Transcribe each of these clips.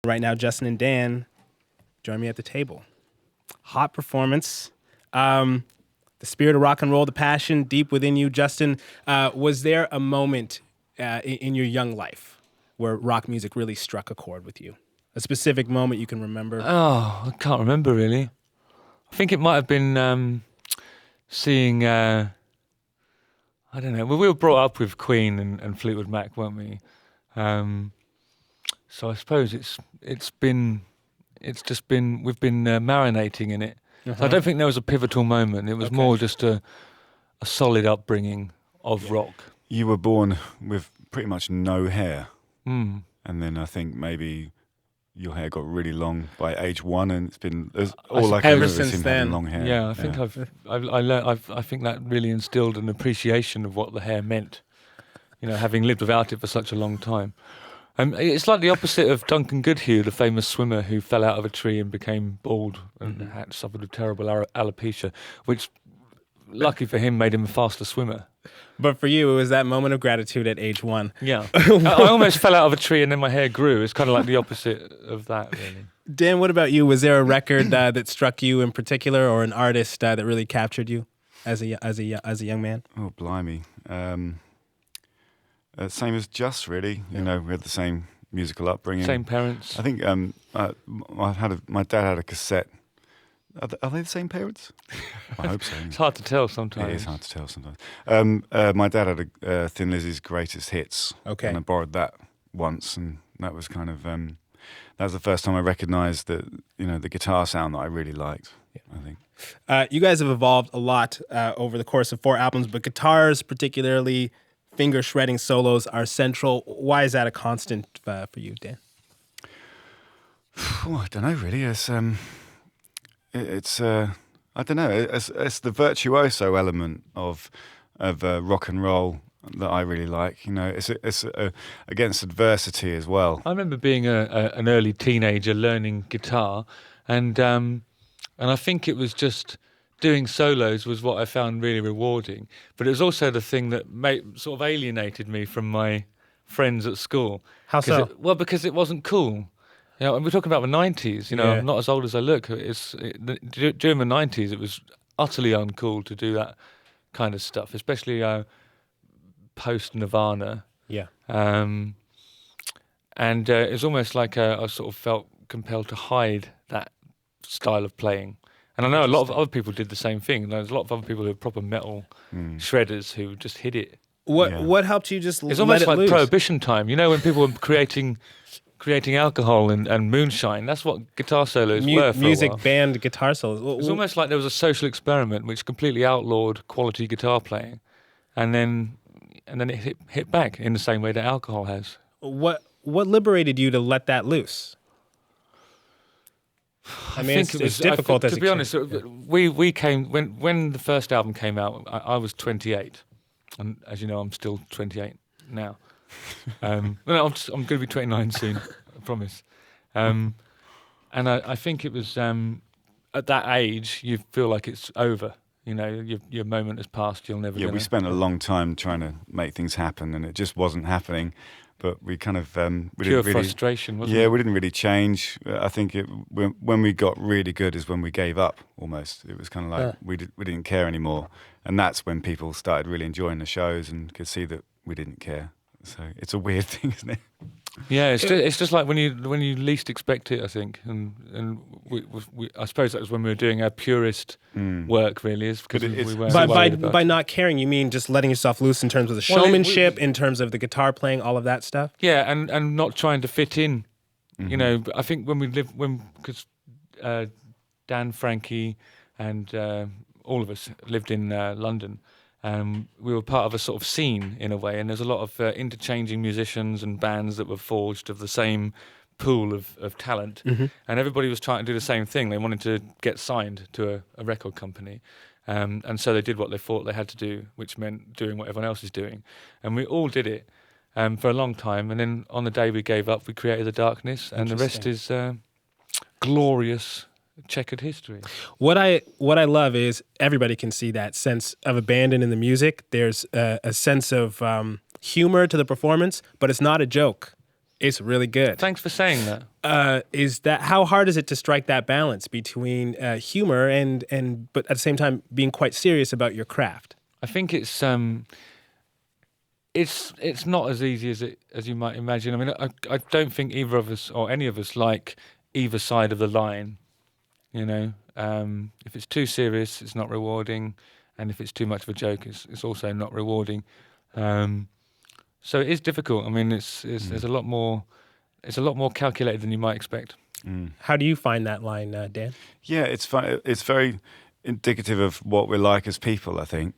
Right now, Justin and Dan join me at the table. Hot performance. The spirit of rock and roll, the passion deep within you. Justin, was there a moment in your young life where rock music really struck a chord with you? A specific moment you can remember? Oh, I can't remember really. I think it might have been seeing, I don't know, well, we were brought up with Queen and Fleetwood Mac, weren't we? So I suppose we've been marinating in it. Uh-huh. So I don't think there was a pivotal moment. It was more just a solid upbringing of rock. You were born with pretty much no hair. Mm. And then I think maybe your hair got really long by age 1, and it's been all I can remember is him having long hair. Yeah, I think I learned. I think that really instilled an appreciation of what the hair meant. You know, having lived without it for such a long time. It's like the opposite of Duncan Goodhue, the famous swimmer who fell out of a tree and became bald and suffered a terrible alopecia, which, lucky for him, made him a faster swimmer. But for you, it was that moment of gratitude at age 1. Yeah. I almost fell out of a tree and then my hair grew. It's kind of like the opposite of that, really. Dan, what about you? Was there a record that struck you in particular, or an artist that really captured you as a young man? Oh, blimey. Same as Just, really. You know, we had the same musical upbringing. Same parents. I think my dad had a cassette. Are they the same parents? I hope so. It's hard to tell sometimes. It is hard to tell sometimes. My dad had a Thin Lizzy's Greatest Hits. Okay. And I borrowed that once, and that was kind of that was the first time I recognised that, you know, the guitar sound that I really liked. Yeah. I think. You guys have evolved a lot over the course of 4 albums, but guitars, particularly finger shredding solos, are central. Why is that a constant for you, Dan? I don't know, really. It's I don't know. It's the virtuoso element of rock and roll that I really like. You know, it's against adversity as well. I remember being an early teenager learning guitar, and I think it was just doing solos was what I found really rewarding. But it was also the thing that sort of alienated me from my friends at school. How so? Because it wasn't cool. You know, and we're talking about the 90s, you know, I'm not as old as I look. During the 90s, it was utterly uncool to do that kind of stuff, especially post-Nirvana. Yeah. And it was almost like I sort of felt compelled to hide that style of playing. And I know a lot of other people did the same thing. There's a lot of other people who are proper metal shredders who just hid it. What helped you just It's let almost it like loose? Prohibition time, you know, when people were creating alcohol and moonshine. That's what guitar solos were for music, a while. band, guitar solos. It was almost like there was a social experiment which completely outlawed quality guitar playing, and then it hit back in the same way that alcohol has. What liberated you to let that loose? I mean, it's difficult to be honest. We came when the first album came out. I was 28, and as you know, I'm still 28 now. I'm going to be 29 soon, I promise. And I think it was at that age you feel like it's over. You know, your moment has passed. You'll never. Yeah, we spent a long time trying to make things happen, and it just wasn't happening. But we kind of pure frustration, wasn't it? Yeah, we didn't really change. I think when we got really good is when we gave up. Almost, it was kind of like we didn't care anymore, and that's when people started really enjoying the shows and could see that we didn't care. So it's a weird thing, isn't it? Yeah, it's just like when you least expect it, I think, and we I suppose that was when we were doing our purest work, really, is because we weren't worried about. By not caring, you mean just letting yourself loose in terms of the showmanship, in terms of the guitar playing, all of that stuff. Yeah, and not trying to fit in. You know, I think because Dan, Frankie, and all of us lived in London. We were part of a sort of scene in a way, and there's a lot of interchanging musicians and bands that were forged of the same pool of talent, and everybody was trying to do the same thing. They wanted to get signed to a record company, and so they did what they thought they had to do, which meant doing what everyone else is doing, and we all did it for a long time. And then on the day we gave up, we created the darkness, and the rest is glorious checkered history. What I love is everybody can see that sense of abandon in the music. There's a sense of humor to the performance, but it's not a joke. It's really good. Thanks for saying that. Is that how hard is it to strike that balance between humor and but at the same time being quite serious about your craft? I think it's not as easy as you might imagine. I mean, I don't think either of us or any of us like either side of the line. You know, if it's too serious, it's not rewarding, and if it's too much of a joke, it's also not rewarding. So it is difficult. I mean, there's a lot more. It's a lot more calculated than you might expect. How do you find that line, Dan? Yeah, it's fun. It's very indicative of what we're like as people. I think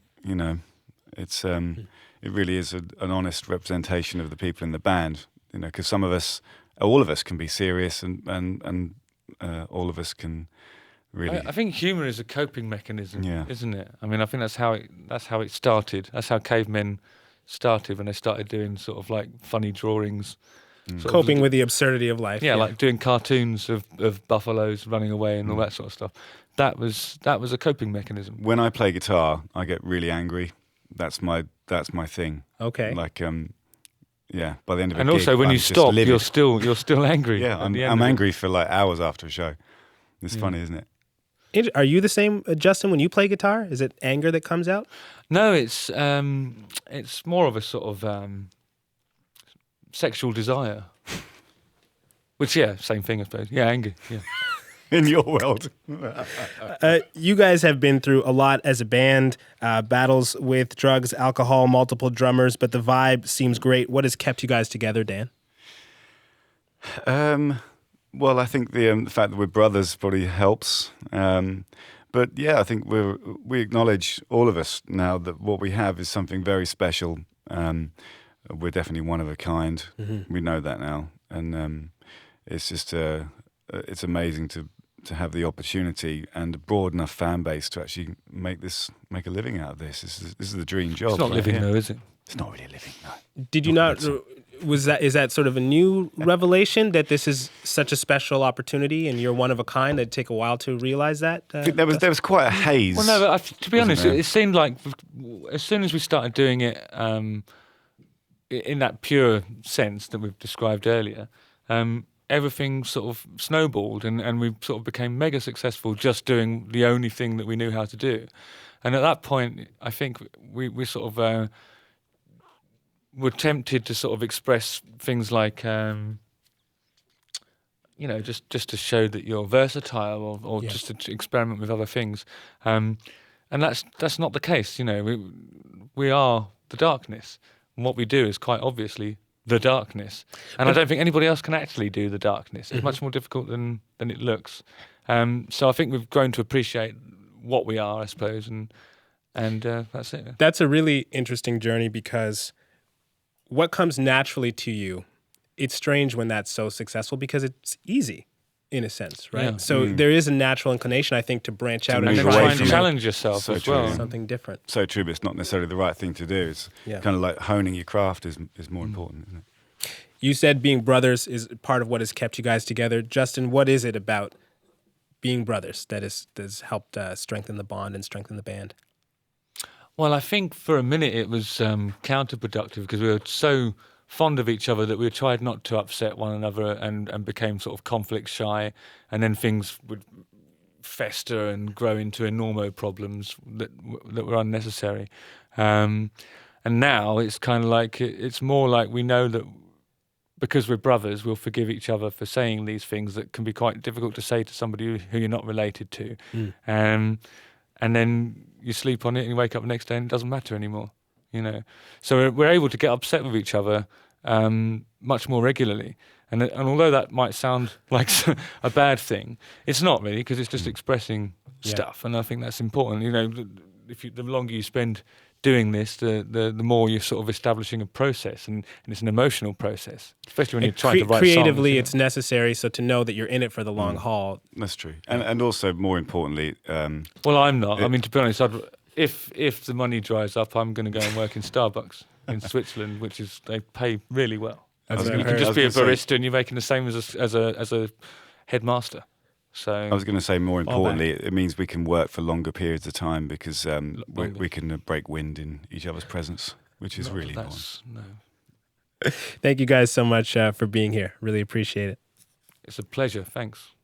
it's it really is an honest representation of the people in the band. Because all of us can be serious, and all of us can really. I think humour is a coping mechanism, Yeah. isn't it? I mean, I think that's how it started. That's how cavemen started when they started doing sort of like funny drawings. Coping with the absurdity of life. Yeah, like doing cartoons of buffaloes running away and all that sort of stuff. That was a coping mechanism. When I play guitar, I get really angry. That's my thing. Okay. Like yeah. By the end of a And gig, also, when I'm you just stop, livid. you're still angry. Yeah, at the I'm end of it. angry for like hours after a show. It's funny, isn't it? Are you the same, Justin, when you play guitar? Is it anger that comes out? No, it's more of a sort of sexual desire. Which, yeah, same thing, I suppose. Yeah, anger. Yeah. In your world. You guys have been through a lot as a band, battles with drugs, alcohol, multiple drummers, but the vibe seems great. What has kept you guys together, Dan? Well, I think the fact that we're brothers probably helps. But yeah, I think we acknowledge, all of us now, that what we have is something very special. We're definitely one of a kind. Mm-hmm. We know that now, and it's just it's amazing to have the opportunity and a broad enough fan base to actually make a living out of this. This is the dream job. It's not right living here. though, is it? It's not really a living. No. Did you not? Is that sort of a new revelation that this is such a special opportunity and you're one of a kind? That'd take a while to realize that. I think there was quite a haze. Well, no, but to be honest, there? it seemed like as soon as we started doing it in that pure sense that we've described earlier, everything sort of snowballed and we sort of became mega successful just doing the only thing that we knew how to do. And at that point, I think we sort of were tempted to sort of express things like, just to show that you're versatile or just to experiment with other things. And that's not the case. We are the darkness. And what we do is quite obviously the darkness. And I don't think anybody else can actually do the darkness. It's much more difficult than it looks. So I think we've grown to appreciate what we are, I suppose, and that's it. That's a really interesting journey because what comes naturally to you, it's strange when that's so successful because it's easy in a sense, right? Yeah. So there is a natural inclination, I think, to branch out move And and then away try and from it. challenge yourself So as true. well. something different. So true, but it's not necessarily the right thing to do. It's kind of like honing your craft is more important, isn't it? You said being brothers is part of what has kept you guys together. Justin, what is it about being brothers that has helped strengthen the bond and strengthen the band? Well, I think for a minute it was counterproductive because we were so fond of each other that we tried not to upset one another and became sort of conflict shy, and then things would fester and grow into enormous problems that were unnecessary. And now it's kind of like it's more like we know that because we're brothers, we'll forgive each other for saying these things that can be quite difficult to say to somebody who you're not related to. And then you sleep on it and you wake up the next day and it doesn't matter anymore, So we're able to get upset with each other much more regularly. And although that might sound like a bad thing, it's not really, because it's just expressing stuff. And I think that's important. The longer you spend doing this, the more you're sort of establishing a process, and it's an emotional process, especially when you're trying to write creatively, songs, it's necessary. So to know that you're in it for the long haul. That's true. And also, more importantly... well, I'm not. I mean, to be honest, if the money dries up, I'm going to go and work in Starbucks in Switzerland, which is they pay really well. You can just be a barista and you're making the same as a headmaster. So I was going to say, more importantly, it means we can work for longer periods of time because we can break wind in each other's presence, which is really important. Thank you guys so much for being here. Really appreciate it. It's a pleasure. Thanks.